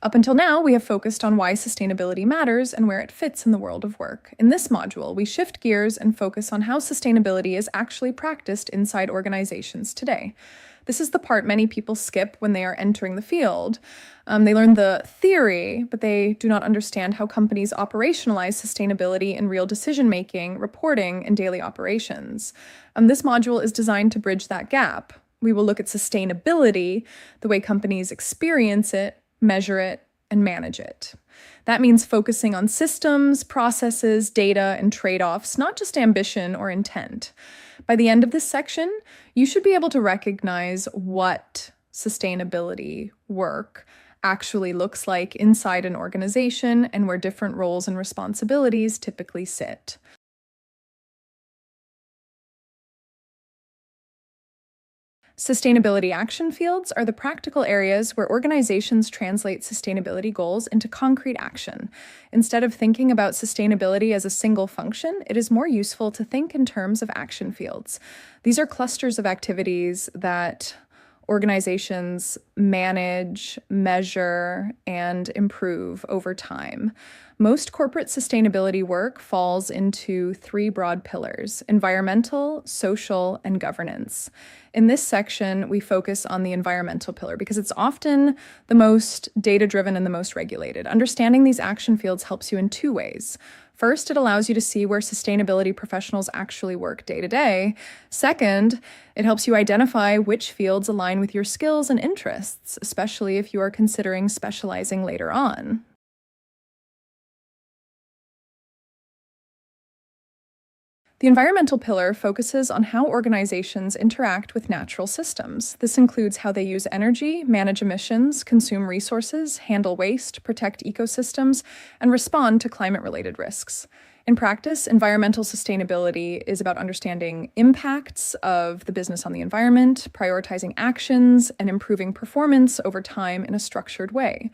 Up until now, we have focused on why sustainability matters and where it fits in the world of work. In this module, we shift gears and focus on how sustainability is actually practiced inside organizations today. This is the part many people skip when they are entering the field. They learn the theory, but they do not understand how companies operationalize sustainability in real decision-making, reporting, and daily operations. This module is designed to bridge that gap. We will look at sustainability, the way companies experience it, measure it, and manage it. That means focusing on systems, processes, data, and trade-offs, not just ambition or intent. By the end of this section, you should be able to recognize what sustainability work actually looks like inside an organization and where different roles and responsibilities typically sit. Sustainability action fields are the practical areas where organizations translate sustainability goals into concrete action. Instead of thinking about sustainability as a single function, it is more useful to think in terms of action fields. These are clusters of activities that organizations manage, measure, and improve over time. Most corporate sustainability work falls into three broad pillars: environmental, social, and governance. In this section, we focus on the environmental pillar because it's often the most data-driven and the most regulated. Understanding these action fields helps you in two ways. First, it allows you to see where sustainability professionals actually work day to day. Second, it helps you identify which fields align with your skills and interests, especially if you are considering specializing later on. The environmental pillar focuses on how organizations interact with natural systems. This includes how they use energy, manage emissions, consume resources, handle waste, protect ecosystems, and respond to climate-related risks. In practice, environmental sustainability is about understanding impacts of the business on the environment, prioritizing actions, and improving performance over time in a structured way.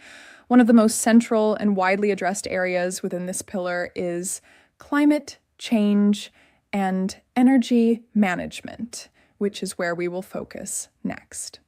One of the most central and widely addressed areas within this pillar is climate change and energy management, which is where we will focus next.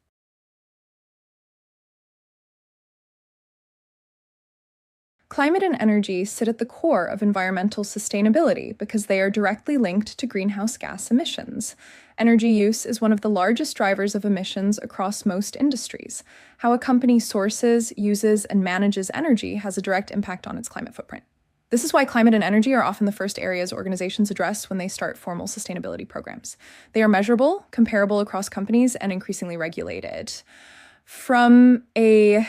Climate and energy sit at the core of environmental sustainability because they are directly linked to greenhouse gas emissions. Energy use is one of the largest drivers of emissions across most industries. How a company sources, uses, and manages energy has a direct impact on its climate footprint. This is why climate and energy are often the first areas organizations address when they start formal sustainability programs. They are measurable, comparable across companies, and increasingly regulated. From a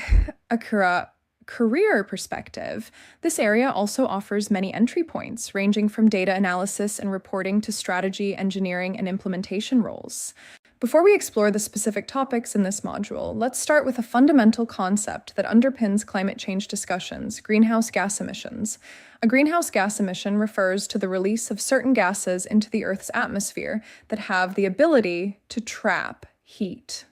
career perspective, this area also offers many entry points, ranging from data analysis and reporting to strategy, engineering, and implementation roles. Before we explore the specific topics in this module, let's start with a fundamental concept that underpins climate change discussions: greenhouse gas emissions. A greenhouse gas emission refers to the release of certain gases into the Earth's atmosphere that have the ability to trap heat.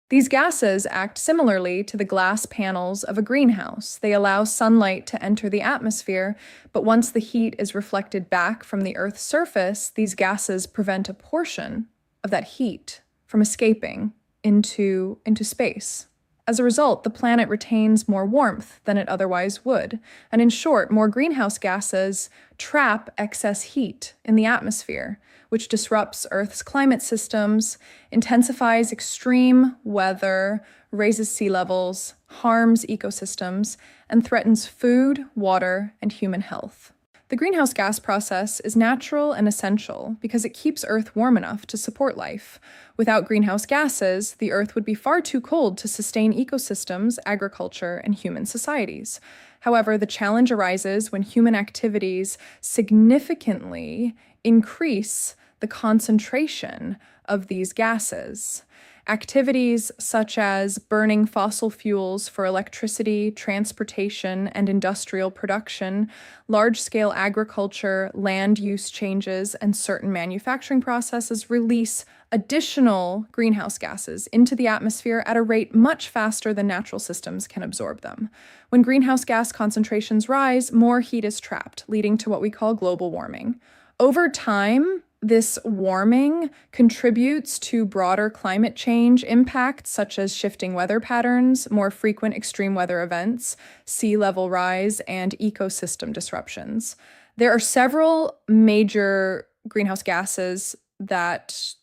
These gases act similarly to the glass panels of a greenhouse. They allow sunlight to enter the atmosphere, but once the heat is reflected back from the Earth's surface, these gases prevent a portion of that heat from escaping into space. As a result, the planet retains more warmth than it otherwise would. And in short, more greenhouse gases trap excess heat in the atmosphere, which disrupts Earth's climate systems, intensifies extreme weather, raises sea levels, harms ecosystems, and threatens food, water, and human health. The greenhouse gas process is natural and essential because it keeps Earth warm enough to support life. Without greenhouse gases, the Earth would be far too cold to sustain ecosystems, agriculture, and human societies. However, the challenge arises when human activities significantly increase the concentration of these gases. Activities such as burning fossil fuels for electricity, transportation, and industrial production, large-scale agriculture, land use changes, and certain manufacturing processes release additional greenhouse gases into the atmosphere at a rate much faster than natural systems can absorb them. When greenhouse gas concentrations rise, more heat is trapped, leading to what we call global warming. Over time, This warming contributes to broader climate change impacts such as shifting weather patterns, more frequent extreme weather events, sea level rise, and ecosystem disruptions. There are several major greenhouse gases that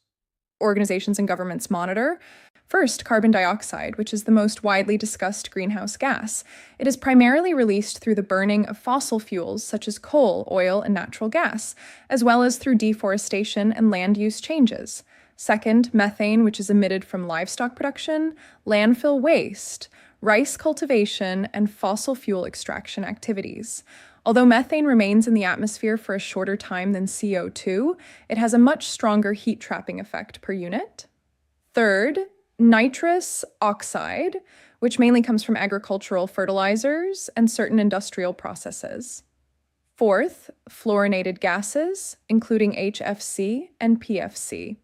organizations and governments monitor. First, carbon dioxide, which is the most widely discussed greenhouse gas. It is primarily released through the burning of fossil fuels such as coal, oil, and natural gas, as well as through deforestation and land use changes. Second, methane, which is emitted from livestock production, landfill waste, rice cultivation, and fossil fuel extraction activities. Although methane remains in the atmosphere for a shorter time than CO2, it has a much stronger heat trapping effect per unit. Third, nitrous oxide, which mainly comes from agricultural fertilizers and certain industrial processes. Fourth, fluorinated gases, including HFC and PFC.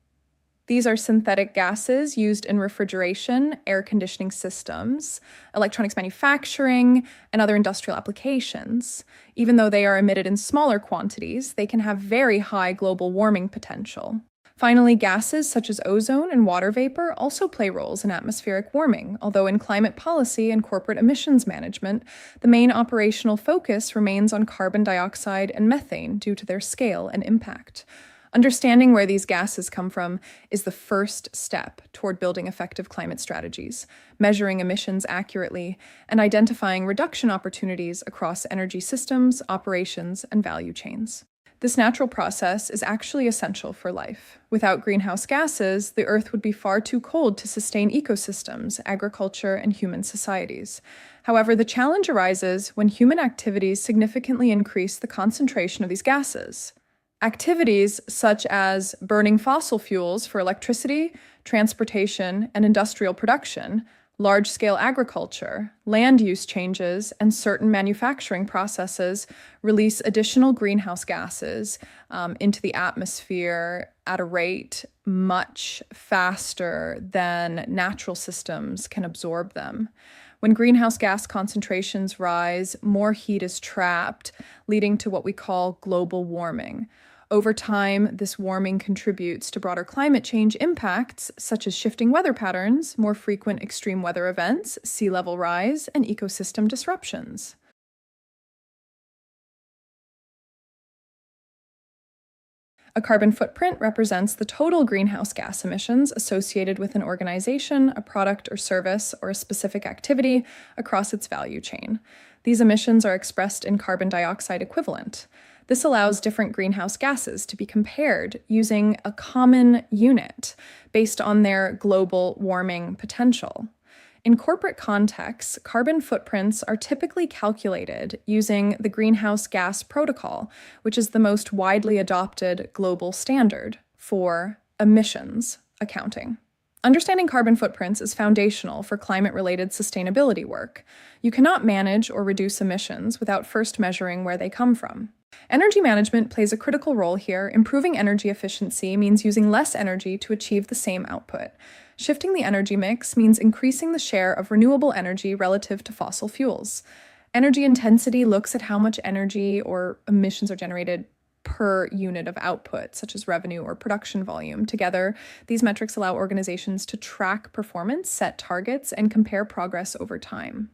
These are synthetic gases used in refrigeration, air conditioning systems, electronics manufacturing, and other industrial applications. Even though they are emitted in smaller quantities, they can have very high global warming potential. Finally, gases such as ozone and water vapor also play roles in atmospheric warming, although in climate policy and corporate emissions management, the main operational focus remains on carbon dioxide and methane due to their scale and impact. Understanding where these gases come from is the first step toward building effective climate strategies, measuring emissions accurately, and identifying reduction opportunities across energy systems, operations, and value chains. This natural process is actually essential for life. Without greenhouse gases, the Earth would be far too cold to sustain ecosystems, agriculture, and human societies. However, the challenge arises when human activities significantly increase the concentration of these gases. Activities such as burning fossil fuels for electricity, transportation, and industrial production, large-scale agriculture, land use changes, and certain manufacturing processes release additional greenhouse gases into the atmosphere at a rate much faster than natural systems can absorb them. When greenhouse gas concentrations rise, more heat is trapped, leading to what we call global warming. Over time, this warming contributes to broader climate change impacts, such as shifting weather patterns, more frequent extreme weather events, sea level rise, and ecosystem disruptions. A carbon footprint represents the total greenhouse gas emissions associated with an organization, a product or service, or a specific activity across its value chain. These emissions are expressed in carbon dioxide equivalent. This allows different greenhouse gases to be compared using a common unit based on their global warming potential. In corporate contexts, carbon footprints are typically calculated using the Greenhouse Gas Protocol, which is the most widely adopted global standard for emissions accounting. Understanding carbon footprints is foundational for climate-related sustainability work. You cannot manage or reduce emissions without first measuring where they come from. Energy management plays a critical role here. Improving energy efficiency means using less energy to achieve the same output. Shifting the energy mix means increasing the share of renewable energy relative to fossil fuels. Energy intensity looks at how much energy or emissions are generated per unit of output, such as revenue or production volume. Together, these metrics allow organizations to track performance, set targets, and compare progress over time.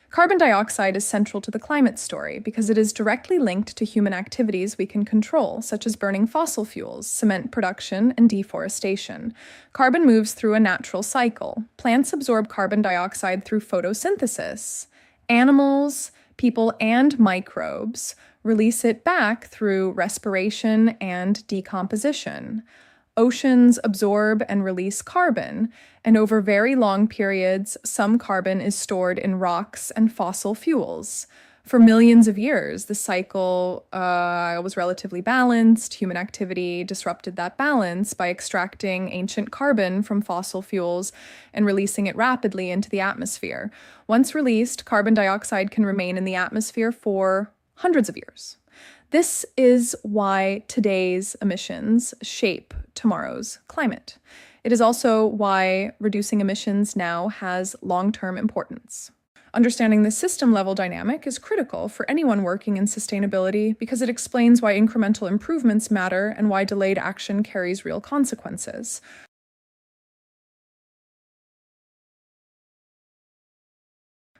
Carbon dioxide is central to the climate story because it is directly linked to human activities we can control, such as burning fossil fuels, cement production, and deforestation. Carbon moves through a natural cycle. Plants absorb carbon dioxide through photosynthesis. Animals, people, and microbes release it back through respiration and decomposition. Oceans absorb and release carbon, and over very long periods, some carbon is stored in rocks and fossil fuels. For millions of years, the cycle was relatively balanced. Human activity disrupted that balance by extracting ancient carbon from fossil fuels and releasing it rapidly into the atmosphere. Once released, carbon dioxide can remain in the atmosphere for hundreds of years. This is why today's emissions shape tomorrow's climate. It is also why reducing emissions now has long-term importance. Understanding the system-level dynamic is critical for anyone working in sustainability because it explains why incremental improvements matter and why delayed action carries real consequences.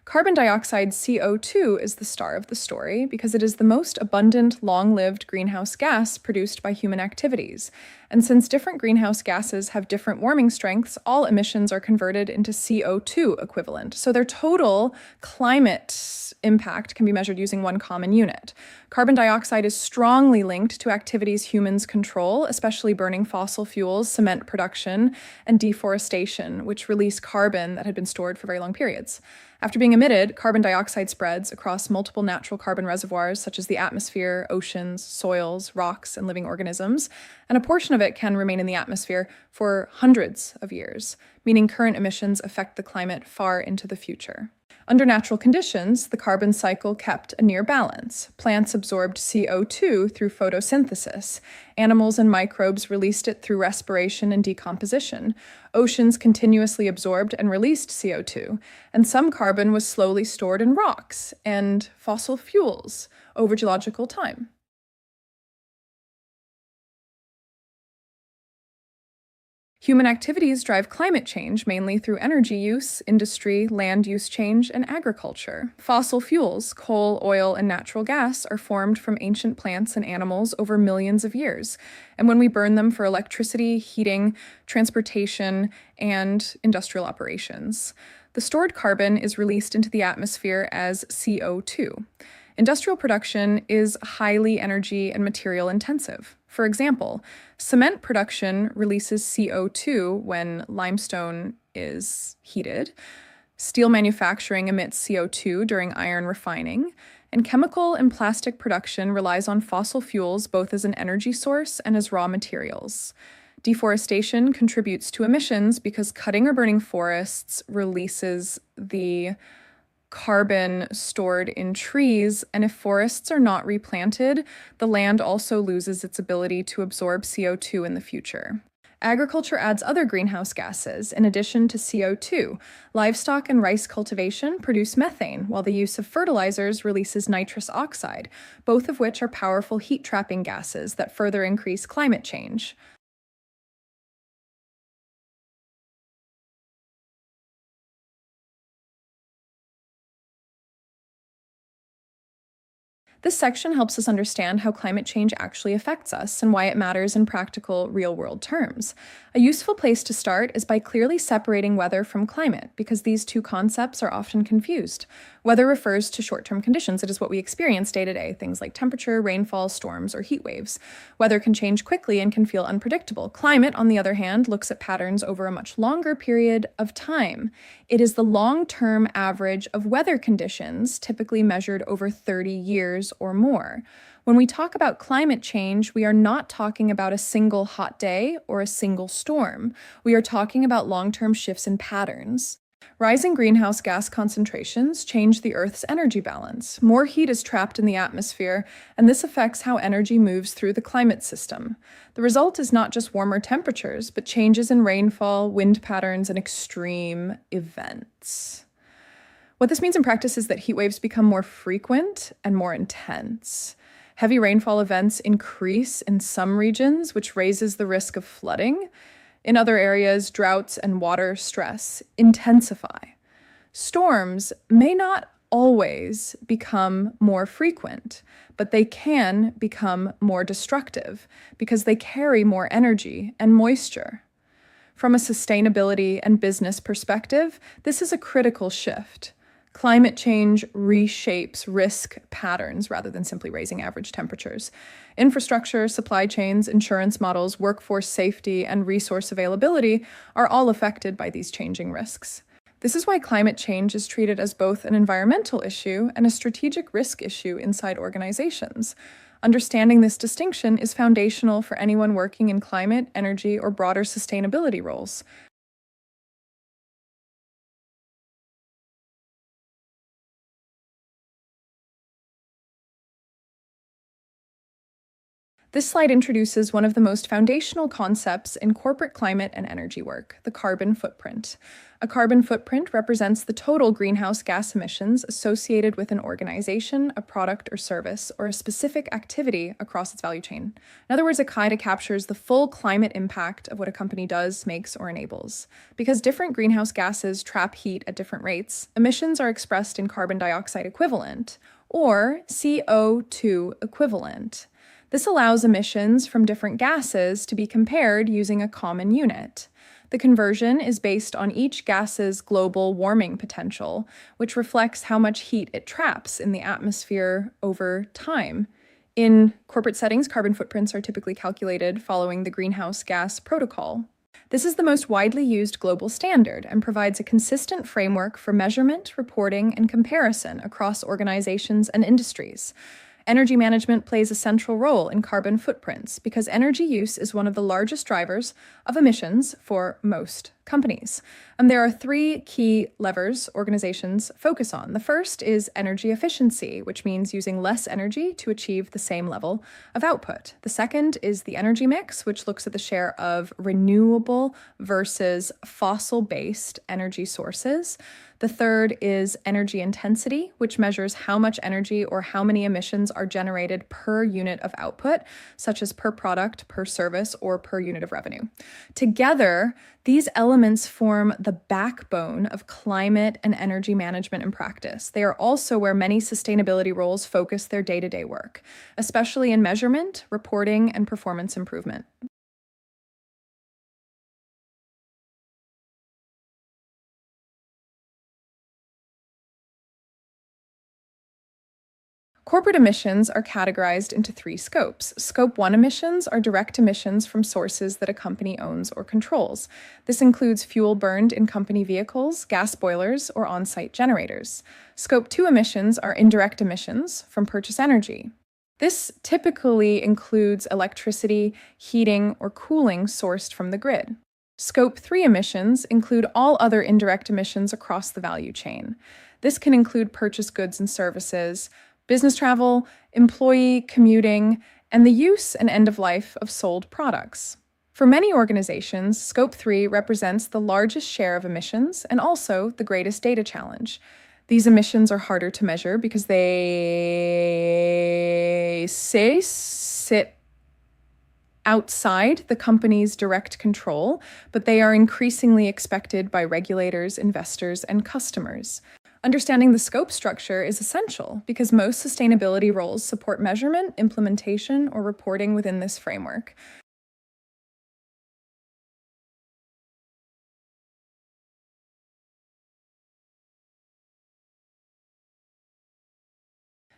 Carbon dioxide CO2 is the star of the story because it is the most abundant, long-lived greenhouse gas produced by human activities. And since different greenhouse gases have different warming strengths, all emissions are converted into CO2 equivalent. So their total climate impact can be measured using one common unit. Carbon dioxide is strongly linked to activities humans control, especially burning fossil fuels, cement production, and deforestation, which release carbon that had been stored for very long periods. After being emitted, carbon dioxide spreads across multiple natural carbon reservoirs, such as the atmosphere, oceans, soils, rocks, and living organisms, and a portion of it can remain in the atmosphere for hundreds of years, meaning current emissions affect the climate far into the future. Under natural conditions, the carbon cycle kept a near balance. Plants absorbed CO2 through photosynthesis. Animals and microbes released it through respiration and decomposition. Oceans continuously absorbed and released CO2, and some carbon was slowly stored in rocks and fossil fuels over geological time. Human activities drive climate change mainly through energy use, industry, land use change, and agriculture. Fossil fuels, coal, oil, and natural gas, are formed from ancient plants and animals over millions of years. And when we burn them for electricity, heating, transportation, and industrial operations, the stored carbon is released into the atmosphere as CO2. Industrial production is highly energy and material intensive. For example, cement production releases CO2 when limestone is heated. Steel manufacturing emits CO2 during iron refining. And chemical and plastic production relies on fossil fuels both as an energy source and as raw materials. Deforestation contributes to emissions because cutting or burning forests releases the carbon stored in trees, and if forests are not replanted, the land also loses its ability to absorb CO2 in the future. Agriculture adds other greenhouse gases in addition to CO2. Livestock and rice cultivation produce methane, while the use of fertilizers releases nitrous oxide, both of which are powerful heat-trapping gases that further increase climate change. This section helps us understand how climate change actually affects us and why it matters in practical, real-world terms. A useful place to start is by clearly separating weather from climate, because these two concepts are often confused. Weather refers to short-term conditions. It is what we experience day to day, things like temperature, rainfall, storms, or heat waves. Weather can change quickly and can feel unpredictable. Climate, on the other hand, looks at patterns over a much longer period of time. It is the long-term average of weather conditions, typically measured over 30 years or more. When we talk about climate change, we are not talking about a single hot day or a single storm. We are talking about long-term shifts in patterns. Rising greenhouse gas concentrations change the Earth's energy balance. More heat is trapped in the atmosphere, and this affects how energy moves through the climate system. The result is not just warmer temperatures, but changes in rainfall, wind patterns, and extreme events. What this means in practice is that heat waves become more frequent and more intense. Heavy rainfall events increase in some regions, which raises the risk of flooding. In other areas, droughts and water stress intensify. Storms may not always become more frequent, but they can become more destructive because they carry more energy and moisture. From a sustainability and business perspective, this is a critical shift. Climate change reshapes risk patterns rather than simply raising average temperatures. Infrastructure, supply chains, insurance models, workforce safety, and resource availability are all affected by these changing risks. This is why climate change is treated as both an environmental issue and a strategic risk issue inside organizations. Understanding this distinction is foundational for anyone working in climate, energy, or broader sustainability roles. This slide introduces one of the most foundational concepts in corporate climate and energy work, the carbon footprint. A carbon footprint represents the total greenhouse gas emissions associated with an organization, a product or service, or a specific activity across its value chain. In other words, a KPA captures the full climate impact of what a company does, makes, or enables. Because different greenhouse gases trap heat at different rates, emissions are expressed in carbon dioxide equivalent, or CO2 equivalent. This allows emissions from different gases to be compared using a common unit. The conversion is based on each gas's global warming potential, which reflects how much heat it traps in the atmosphere over time. In corporate settings, carbon footprints are typically calculated following the Greenhouse Gas Protocol. This is the most widely used global standard and provides a consistent framework for measurement, reporting, and comparison across organizations and industries. Energy management plays a central role in carbon footprints because energy use is one of the largest drivers of emissions for most companies. And there are three key levers organizations focus on. The first is energy efficiency, which means using less energy to achieve the same level of output. The second is the energy mix, which looks at the share of renewable versus fossil-based energy sources. The third is energy intensity, which measures how much energy or how many emissions are generated per unit of output, such as per product, per service, or per unit of revenue. Together, these elements form the backbone of climate and energy management in practice. They are also where many sustainability roles focus their day-to-day work, especially in measurement, reporting, and performance improvement. Corporate emissions are categorized into three scopes. Scope 1 emissions are direct emissions from sources that a company owns or controls. This includes fuel burned in company vehicles, gas boilers, or on-site generators. Scope 2 emissions are indirect emissions from purchased energy. This typically includes electricity, heating, or cooling sourced from the grid. Scope 3 emissions include all other indirect emissions across the value chain. This can include purchased goods and services, business travel, employee commuting, and the use and end of life of sold products. For many organizations, Scope 3 represents the largest share of emissions and also the greatest data challenge. These emissions are harder to measure because they sit outside the company's direct control, but they are increasingly expected by regulators, investors, and customers. Understanding the scope structure is essential because most sustainability roles support measurement, implementation, or reporting within this framework.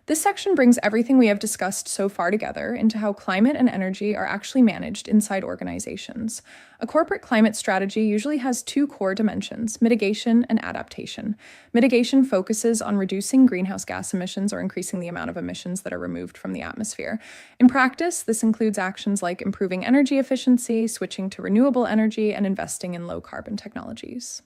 This section brings everything we have discussed so far together into how climate and energy are actually managed inside organizations. A corporate climate strategy usually has two core dimensions: mitigation and adaptation. Mitigation focuses on reducing greenhouse gas emissions or increasing the amount of emissions that are removed from the atmosphere. In practice, this includes actions like improving energy efficiency, switching to renewable energy, and investing in low-carbon technologies.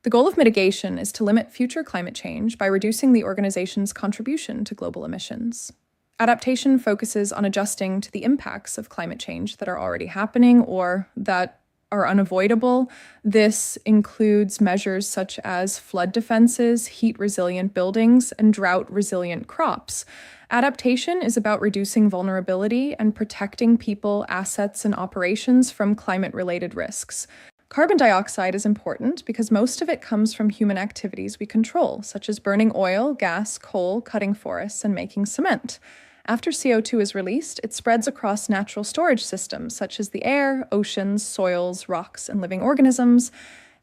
The goal of mitigation is to limit future climate change by reducing the organization's contribution to global emissions. Adaptation focuses on adjusting to the impacts of climate change that are already happening or that are unavoidable. This includes measures such as flood defenses, heat-resilient buildings, and drought-resilient crops. Adaptation is about reducing vulnerability and protecting people, assets, and operations from climate-related risks. Carbon dioxide is important because most of it comes from human activities we control, such as burning oil, gas, coal, cutting forests, and making cement. After CO2 is released, it spreads across natural storage systems, such as the air, oceans, soils, rocks, and living organisms,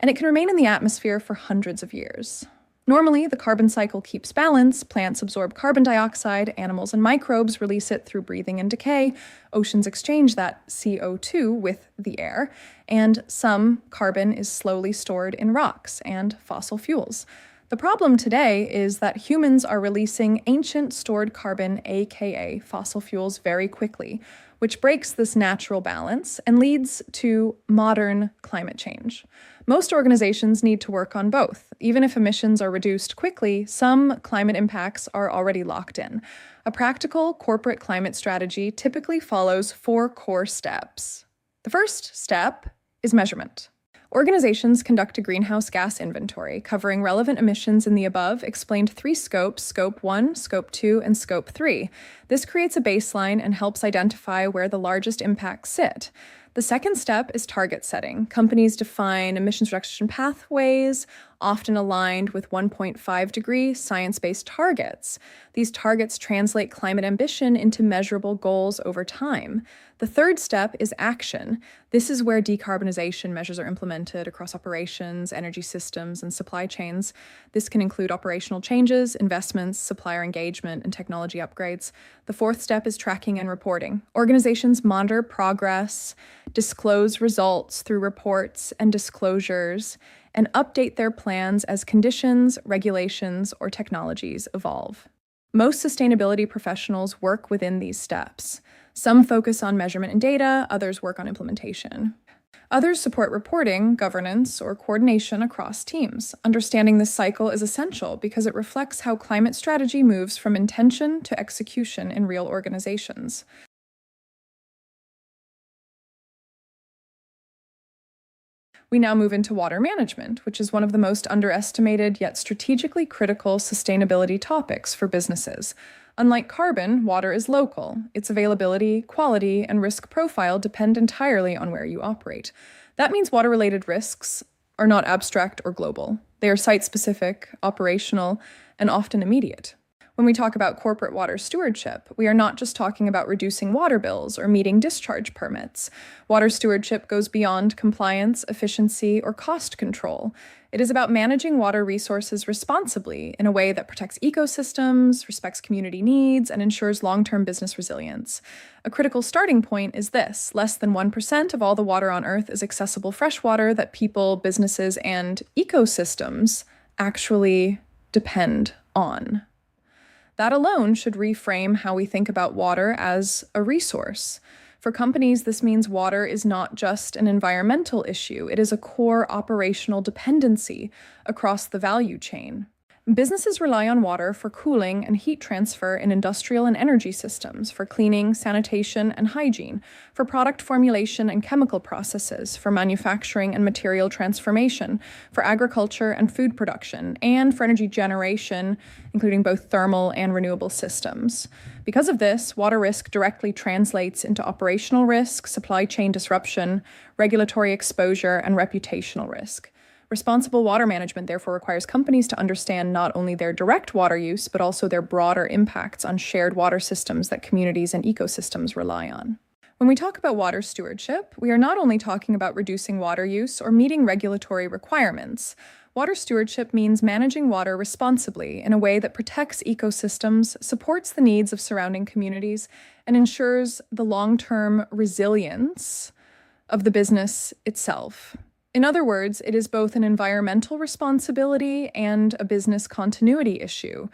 and it can remain in the atmosphere for hundreds of years. Normally, the carbon cycle keeps balance. Plants absorb carbon dioxide, animals and microbes release it through breathing and decay, oceans exchange that CO2 with the air, and some carbon is slowly stored in rocks and fossil fuels. The problem today is that humans are releasing ancient stored carbon, aka fossil fuels, very quickly, which breaks this natural balance and leads to modern climate change. Most organizations need to work on both. Even if emissions are reduced quickly, some climate impacts are already locked in. A practical corporate climate strategy typically follows 4 core steps. The first step is measurement. Organizations conduct a greenhouse gas inventory covering relevant emissions in the above explained 3 scopes, Scope 1, Scope 2, and Scope 3. This creates a baseline and helps identify where the largest impacts sit. The second step is target setting. Companies define emissions reduction pathways, often aligned with 1.5-degree science-based targets. These targets translate climate ambition into measurable goals over time. The third step is action. This is where decarbonization measures are implemented across operations, energy systems, and supply chains. This can include operational changes, investments, supplier engagement, and technology upgrades. The fourth step is tracking and reporting. Organizations monitor progress, disclose results through reports and disclosures, and update their plans as conditions, regulations, or technologies evolve. Most sustainability professionals work within these steps. Some focus on measurement and data, others work on implementation. Others support reporting, governance, or coordination across teams. Understanding this cycle is essential because it reflects how climate strategy moves from intention to execution in real organizations. We now move into water management, which is one of the most underestimated yet strategically critical sustainability topics for businesses. Unlike carbon, water is local. Its availability, quality, and risk profile depend entirely on where you operate. That means water-related risks are not abstract or global. They are site-specific, operational, and often immediate. When we talk about corporate water stewardship, we are not just talking about reducing water bills or meeting discharge permits. Water stewardship goes beyond compliance, efficiency, or cost control. It is about managing water resources responsibly in a way that protects ecosystems, respects community needs, and ensures long-term business resilience. A critical starting point is this: less than 1% of all the water on Earth is accessible freshwater that people, businesses, and ecosystems actually depend on. That alone should reframe how we think about water as a resource. For companies, this means water is not just an environmental issue, it is a core operational dependency across the value chain. Businesses rely on water for cooling and heat transfer in industrial and energy systems, for cleaning, sanitation, and hygiene, for product formulation and chemical processes, for manufacturing and material transformation, for agriculture and food production, and for energy generation, including both thermal and renewable systems. Because of this, water risk directly translates into operational risk, supply chain disruption, regulatory exposure, and reputational risk. Responsible water management therefore requires companies to understand not only their direct water use, but also their broader impacts on shared water systems that communities and ecosystems rely on. When we talk about water stewardship, we are not only talking about reducing water use or meeting regulatory requirements. Water stewardship means managing water responsibly in a way that protects ecosystems, supports the needs of surrounding communities, and ensures the long-term resilience of the business itself. In other words, it is both an environmental responsibility and a business continuity issue.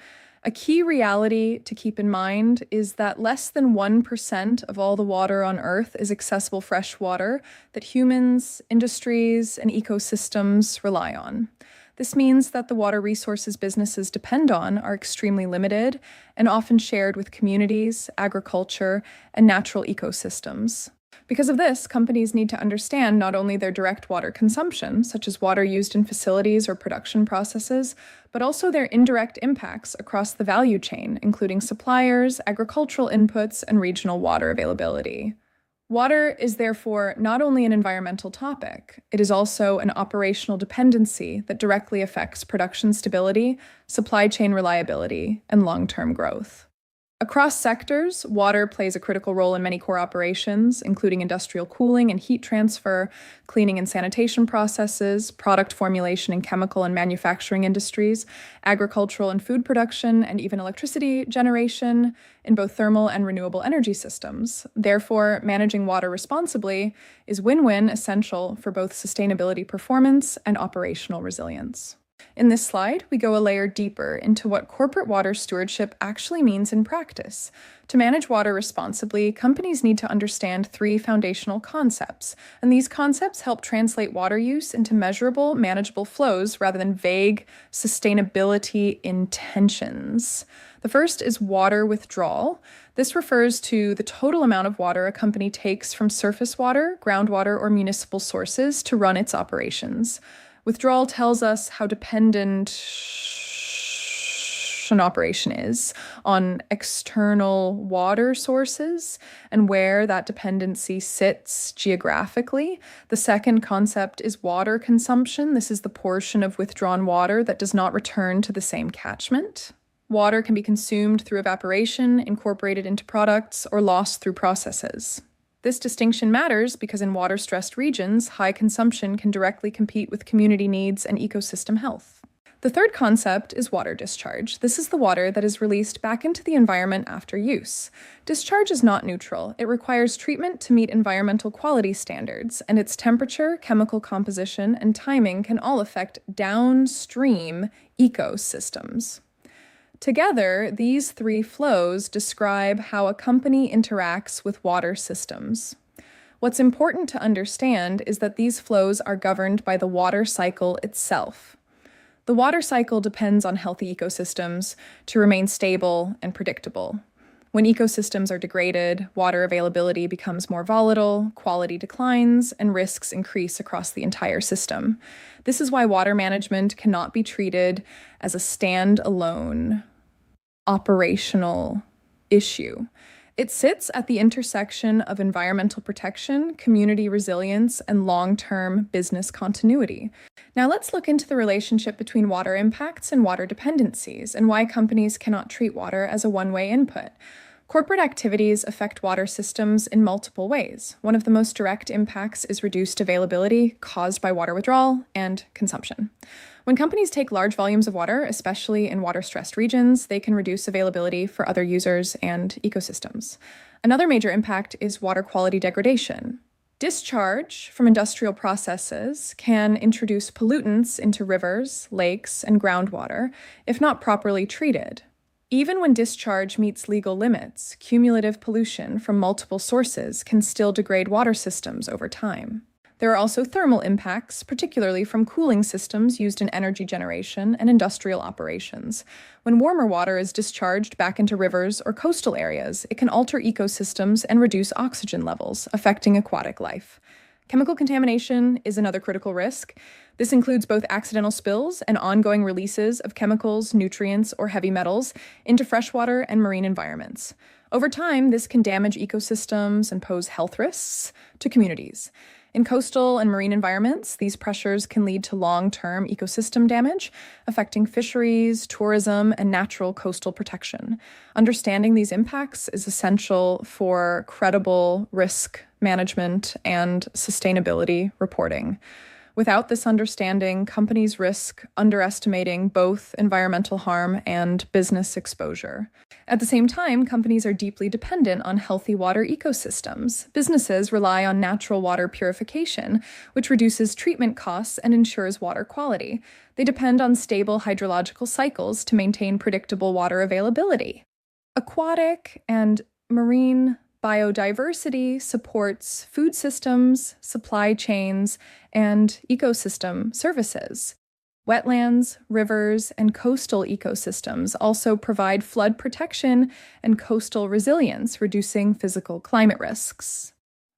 A key reality to keep in mind is that less than 1% of all the water on Earth is accessible fresh water that humans, industries, and ecosystems rely on. This means that the water resources businesses depend on are extremely limited and often shared with communities, agriculture, and natural ecosystems. Because of this, companies need to understand not only their direct water consumption, such as water used in facilities or production processes, but also their indirect impacts across the value chain, including suppliers, agricultural inputs, and regional water availability. Water is therefore not only an environmental topic, it is also an operational dependency that directly affects production stability, supply chain reliability, and long-term growth. Across sectors, water plays a critical role in many core operations, including industrial cooling and heat transfer, cleaning and sanitation processes, product formulation in chemical and manufacturing industries, agricultural and food production, and even electricity generation in both thermal and renewable energy systems. Therefore, managing water responsibly is win-win essential for both sustainability performance and operational resilience. In this slide, we go a layer deeper into what corporate water stewardship actually means in practice. To manage water responsibly, companies need to understand three foundational concepts, and these concepts help translate water use into measurable, manageable flows rather than vague sustainability intentions. The first is water withdrawal. This refers to the total amount of water a company takes from surface water, groundwater, or municipal sources to run its operations. Withdrawal tells us how dependent an operation is on external water sources and where that dependency sits geographically. The second concept is water consumption. This is the portion of withdrawn water that does not return to the same catchment. Water can be consumed through evaporation, incorporated into products, or lost through processes. This distinction matters because in water-stressed regions, high consumption can directly compete with community needs and ecosystem health. The third concept is water discharge. This is the water that is released back into the environment after use. Discharge is not neutral. It requires treatment to meet environmental quality standards, and its temperature, chemical composition, and timing can all affect downstream ecosystems. Together, these three flows describe how a company interacts with water systems. What's important to understand is that these flows are governed by the water cycle itself. The water cycle depends on healthy ecosystems to remain stable and predictable. When ecosystems are degraded, water availability becomes more volatile, quality declines, and risks increase across the entire system. This is why water management cannot be treated as a standalone operational issue. It sits at the intersection of environmental protection, community resilience, and long-term business continuity. Now let's look into the relationship between water impacts and water dependencies, and why companies cannot treat water as a one-way input. Corporate activities affect water systems in multiple ways. One of the most direct impacts is reduced availability caused by water withdrawal and consumption. When companies take large volumes of water, especially in water-stressed regions, they can reduce availability for other users and ecosystems. Another major impact is water quality degradation. Discharge from industrial processes can introduce pollutants into rivers, lakes, and groundwater if not properly treated. Even when discharge meets legal limits, cumulative pollution from multiple sources can still degrade water systems over time. There are also thermal impacts, particularly from cooling systems used in energy generation and industrial operations. When warmer water is discharged back into rivers or coastal areas, it can alter ecosystems and reduce oxygen levels, affecting aquatic life. Chemical contamination is another critical risk. This includes both accidental spills and ongoing releases of chemicals, nutrients, or heavy metals into freshwater and marine environments. Over time, this can damage ecosystems and pose health risks to communities. In coastal and marine environments, these pressures can lead to long-term ecosystem damage, affecting fisheries, tourism, and natural coastal protection. Understanding these impacts is essential for credible risk management and sustainability reporting. Without this understanding, companies risk underestimating both environmental harm and business exposure. At the same time, companies are deeply dependent on healthy water ecosystems. Businesses rely on natural water purification, which reduces treatment costs and ensures water quality. They depend on stable hydrological cycles to maintain predictable water availability. Aquatic and marine biodiversity supports food systems, supply chains, and ecosystem services. Wetlands, rivers, and coastal ecosystems also provide flood protection and coastal resilience, reducing physical climate risks.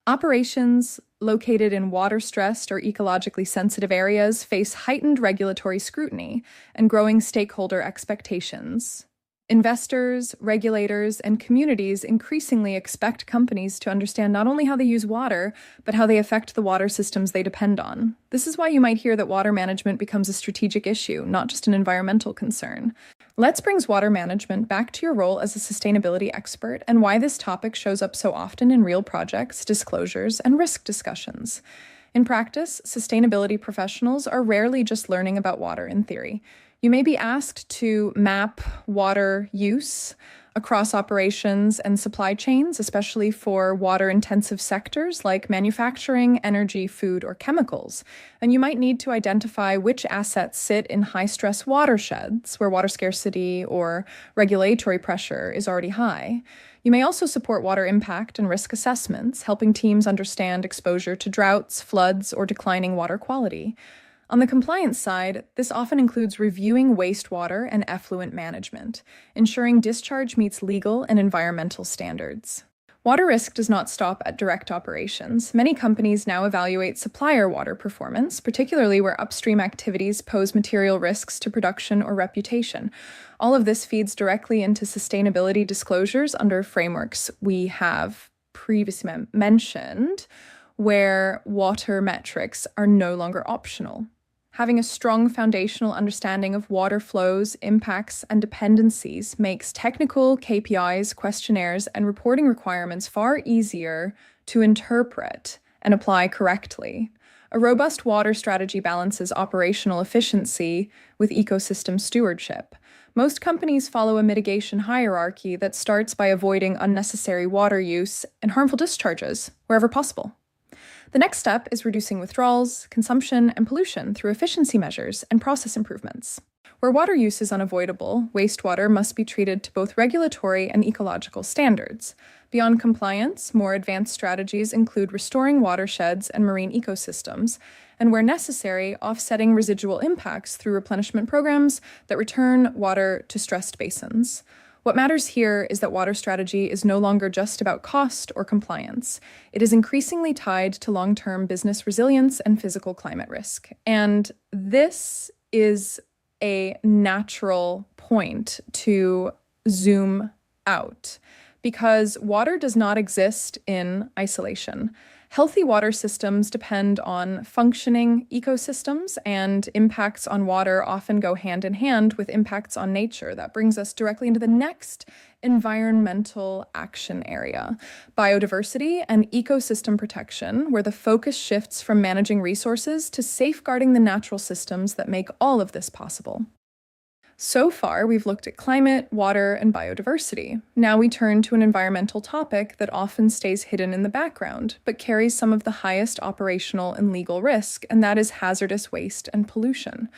Operations located in water-stressed or ecologically sensitive areas face heightened regulatory scrutiny and growing stakeholder expectations. Investors, regulators, and communities increasingly expect companies to understand not only how they use water, but how they affect the water systems they depend on. This is why you might hear that water management becomes a strategic issue, not just an environmental concern. Let's bring water management back to your role as a sustainability expert and why this topic shows up so often in real projects, disclosures, and risk discussions. In practice, sustainability professionals are rarely just learning about water in theory. You may be asked to map water use across operations and supply chains, especially for water-intensive sectors like manufacturing, energy, food, or chemicals. And you might need to identify which assets sit in high-stress watersheds, where water scarcity or regulatory pressure is already high. You may also support water impact and risk assessments, helping teams understand exposure to droughts, floods, or declining water quality. On the compliance side, this often includes reviewing wastewater and effluent management, ensuring discharge meets legal and environmental standards. Water risk does not stop at direct operations. Many companies now evaluate supplier water performance, particularly where upstream activities pose material risks to production or reputation. All of this feeds directly into sustainability disclosures under frameworks we have previously mentioned, where water metrics are no longer optional. Having a strong foundational understanding of water flows, impacts, and dependencies makes technical KPIs, questionnaires, and reporting requirements far easier to interpret and apply correctly. A robust water strategy balances operational efficiency with ecosystem stewardship. Most companies follow a mitigation hierarchy that starts by avoiding unnecessary water use and harmful discharges wherever possible. The next step is reducing withdrawals, consumption, and pollution through efficiency measures and process improvements. Where water use is unavoidable, wastewater must be treated to both regulatory and ecological standards. Beyond compliance, more advanced strategies include restoring watersheds and marine ecosystems, and where necessary, offsetting residual impacts through replenishment programs that return water to stressed basins. What matters here is that water strategy is no longer just about cost or compliance. It is increasingly tied to long-term business resilience and physical climate risk. And this is a natural point to zoom out because water does not exist in isolation. Healthy water systems depend on functioning ecosystems, and impacts on water often go hand in hand with impacts on nature. That brings us directly into the next environmental action area, biodiversity and ecosystem protection, where the focus shifts from managing resources to safeguarding the natural systems that make all of this possible. So far, we've looked at climate, water, and biodiversity. Now we turn to an environmental topic that often stays hidden in the background, but carries some of the highest operational and legal risk, and that is hazardous waste and pollution.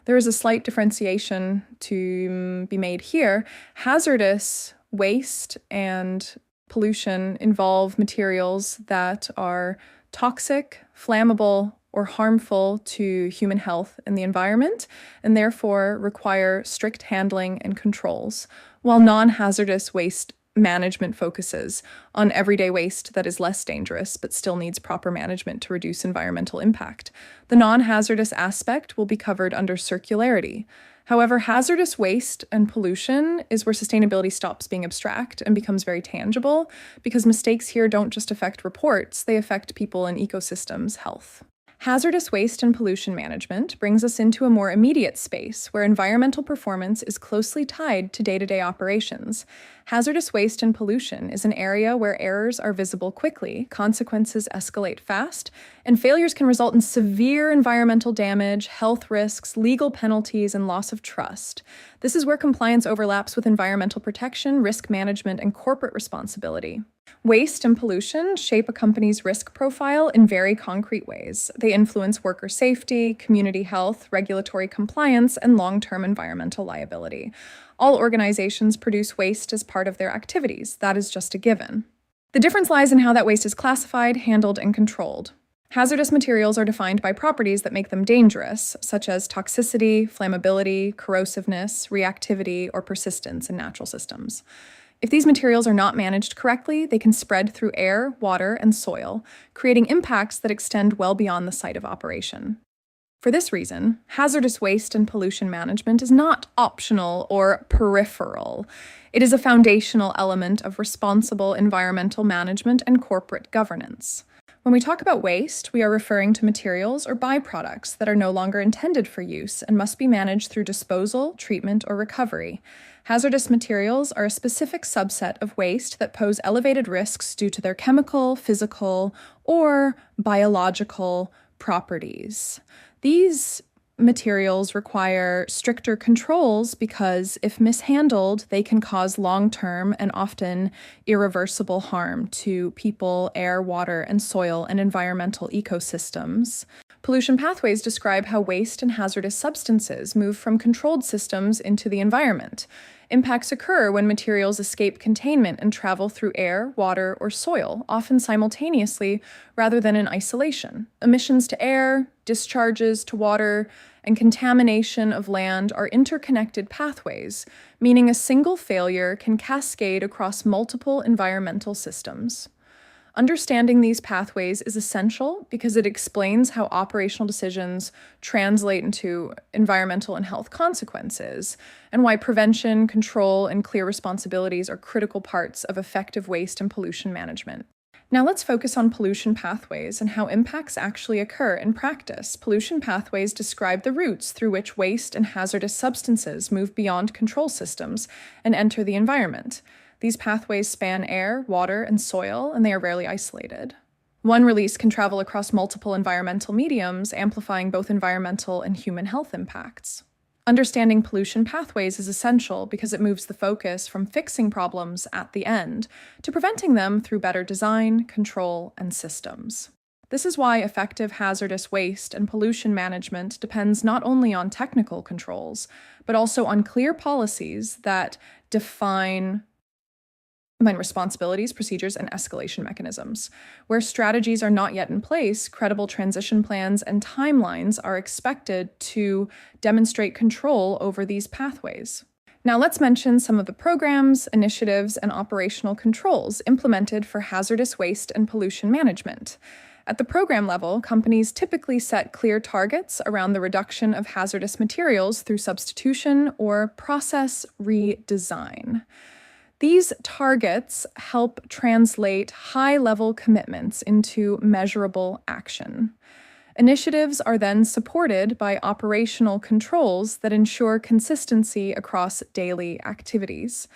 There is a slight differentiation to be made here. Hazardous waste and pollution involve materials that are toxic, flammable, or harmful to human health and the environment, and therefore require strict handling and controls, while non-hazardous waste management focuses on everyday waste that is less dangerous but still needs proper management to reduce environmental impact. The non-hazardous aspect will be covered under circularity. However, hazardous waste and pollution is where sustainability stops being abstract and becomes very tangible, because mistakes here don't just affect reports, they affect people and ecosystems' health. Hazardous waste and pollution management brings us into a more immediate space where environmental performance is closely tied to day-to-day operations. Hazardous waste and pollution is an area where errors are visible quickly, consequences escalate fast, and failures can result in severe environmental damage, health risks, legal penalties, and loss of trust. This is where compliance overlaps with environmental protection, risk management, and corporate responsibility. Waste and pollution shape a company's risk profile in very concrete ways. They influence worker safety, community health, regulatory compliance, and long-term environmental liability. All organizations produce waste as part of their activities. That is just a given. The difference lies in how that waste is classified, handled, and controlled. Hazardous materials are defined by properties that make them dangerous, such as toxicity, flammability, corrosiveness, reactivity, or persistence in natural systems. If these materials are not managed correctly, they can spread through air, water, and soil, creating impacts that extend well beyond the site of operation. For this reason, hazardous waste and pollution management is not optional or peripheral. It is a foundational element of responsible environmental management and corporate governance. When we talk about waste, we are referring to materials or byproducts that are no longer intended for use and must be managed through disposal, treatment, or recovery. Hazardous materials are a specific subset of waste that pose elevated risks due to their chemical, physical, or biological properties. These materials require stricter controls because if mishandled, they can cause long-term and often irreversible harm to people, air, water, and soil and environmental ecosystems. Pollution pathways describe how waste and hazardous substances move from controlled systems into the environment. Impacts occur when materials escape containment and travel through air, water, or soil, often simultaneously rather than in isolation. Emissions to air, discharges to water, and contamination of land are interconnected pathways, meaning a single failure can cascade across multiple environmental systems. Understanding these pathways is essential because it explains how operational decisions translate into environmental and health consequences, and why prevention, control, and clear responsibilities are critical parts of effective waste and pollution management. Now let's focus on pollution pathways and how impacts actually occur in practice. Pollution pathways describe the routes through which waste and hazardous substances move beyond control systems and enter the environment. These pathways span air, water, and soil, and they are rarely isolated. One release can travel across multiple environmental mediums, amplifying both environmental and human health impacts. Understanding pollution pathways is essential because it moves the focus from fixing problems at the end to preventing them through better design, control, and systems. This is why effective hazardous waste and pollution management depends not only on technical controls, but also on clear policies that define responsibilities, procedures, and escalation mechanisms. Where strategies are not yet in place, credible transition plans and timelines are expected to demonstrate control over these pathways. Now let's mention some of the programs, initiatives, and operational controls implemented for hazardous waste and pollution management. At the program level, companies typically set clear targets around the reduction of hazardous materials through substitution or process redesign. These targets help translate high-level commitments into measurable action. Initiatives are then supported by operational controls that ensure consistency across daily activities.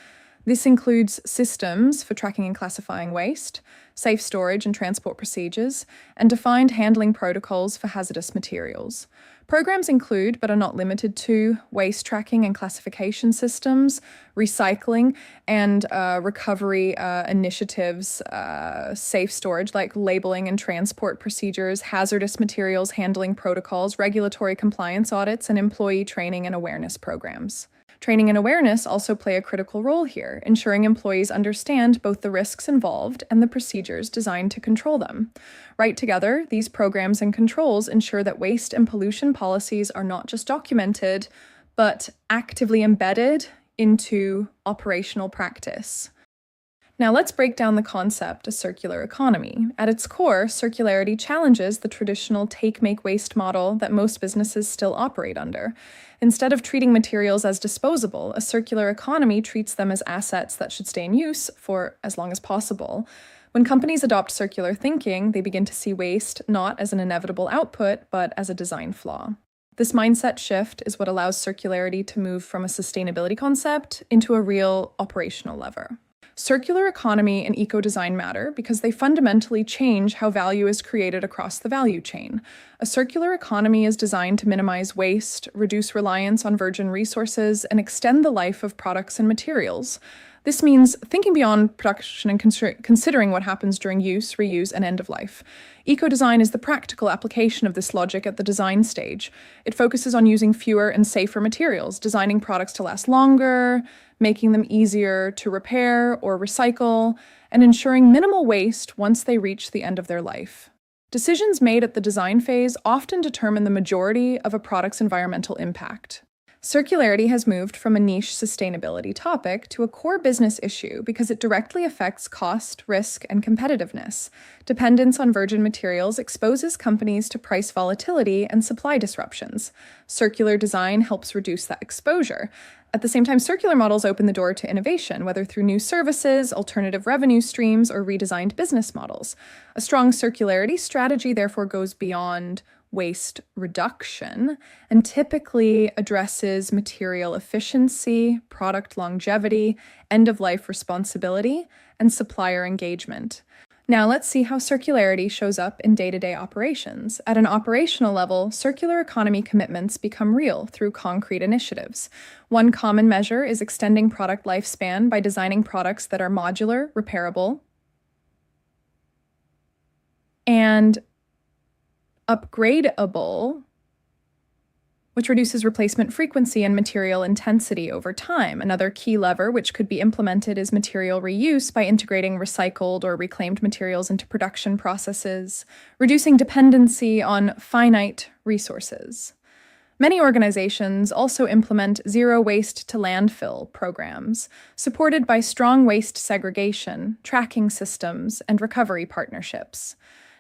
This includes systems for tracking and classifying waste, safe storage and transport procedures, and defined handling protocols for hazardous materials. Programs include, but are not limited to, waste tracking and classification systems, recycling and recovery initiatives, safe storage like labeling and transport procedures, hazardous materials handling protocols, regulatory compliance audits, and employee training and awareness programs. Training and awareness also play a critical role here, ensuring employees understand both the risks involved and the procedures designed to control them. Right together, these programs and controls ensure that waste and pollution policies are not just documented, but actively embedded into operational practice. Now let's break down the concept of circular economy. At its core, circularity challenges the traditional take-make-waste model that most businesses still operate under. Instead of treating materials as disposable, a circular economy treats them as assets that should stay in use for as long as possible. When companies adopt circular thinking, they begin to see waste not as an inevitable output, but as a design flaw. This mindset shift is what allows circularity to move from a sustainability concept into a real operational lever. Circular economy and eco-design matter because they fundamentally change how value is created across the value chain. A circular economy is designed to minimize waste, reduce reliance on virgin resources, and extend the life of products and materials. This means thinking beyond production and considering what happens during use, reuse, and end of life. Eco-design is the practical application of this logic at the design stage. It focuses on using fewer and safer materials, designing products to last longer, making them easier to repair or recycle, and ensuring minimal waste once they reach the end of their life. Decisions made at the design phase often determine the majority of a product's environmental impact. Circularity has moved from a niche sustainability topic to a core business issue because it directly affects cost, risk, and competitiveness. Dependence on virgin materials exposes companies to price volatility and supply disruptions. Circular design helps reduce that exposure. At the same time, circular models open the door to innovation, whether through new services, alternative revenue streams, or redesigned business models. A strong circularity strategy therefore goes beyond waste reduction and typically addresses material efficiency, product longevity, end-of-life responsibility, and supplier engagement. Now let's see how circularity shows up in day-to-day operations. At an operational level, circular economy commitments become real through concrete initiatives. One common measure is extending product lifespan by designing products that are modular, repairable, and upgradable, which reduces replacement frequency and material intensity over time. Another key lever which could be implemented is material reuse by integrating recycled or reclaimed materials into production processes, reducing dependency on finite resources. Many organizations also implement zero waste to landfill programs, supported by strong waste segregation, tracking systems, and recovery partnerships.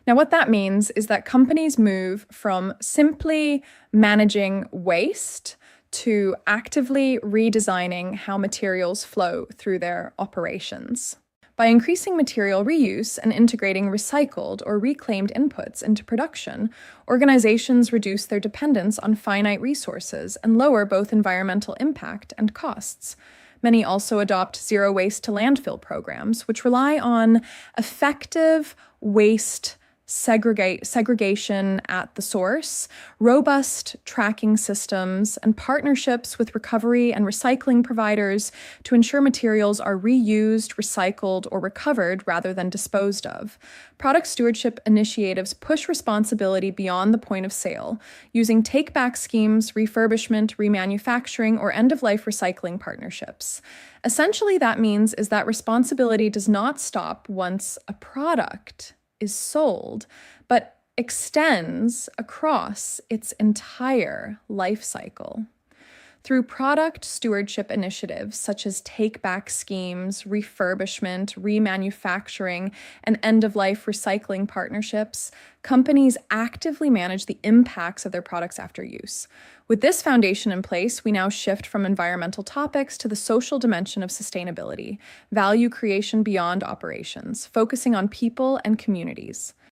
Now, what that means is that companies move from simply managing waste to actively redesigning how materials flow through their operations. By increasing material reuse and integrating recycled or reclaimed inputs into production, organizations reduce their dependence on finite resources and lower both environmental impact and costs. Many also adopt zero waste to landfill programs, which rely on effective waste segregation at the source, robust tracking systems, and partnerships with recovery and recycling providers to ensure materials are reused, recycled, or recovered rather than disposed of. Product stewardship initiatives push responsibility beyond the point of sale, using take-back schemes, refurbishment, remanufacturing, or end-of-life recycling partnerships. Essentially, that means is that responsibility does not stop once a product is sold, but extends across its entire life cycle. Through product stewardship initiatives such as take-back schemes, refurbishment, remanufacturing, and end-of-life recycling partnerships, companies actively manage the impacts of their products after use. With this foundation in place, we now shift from environmental topics to the social dimension of sustainability, value creation beyond operations, focusing on people and communities.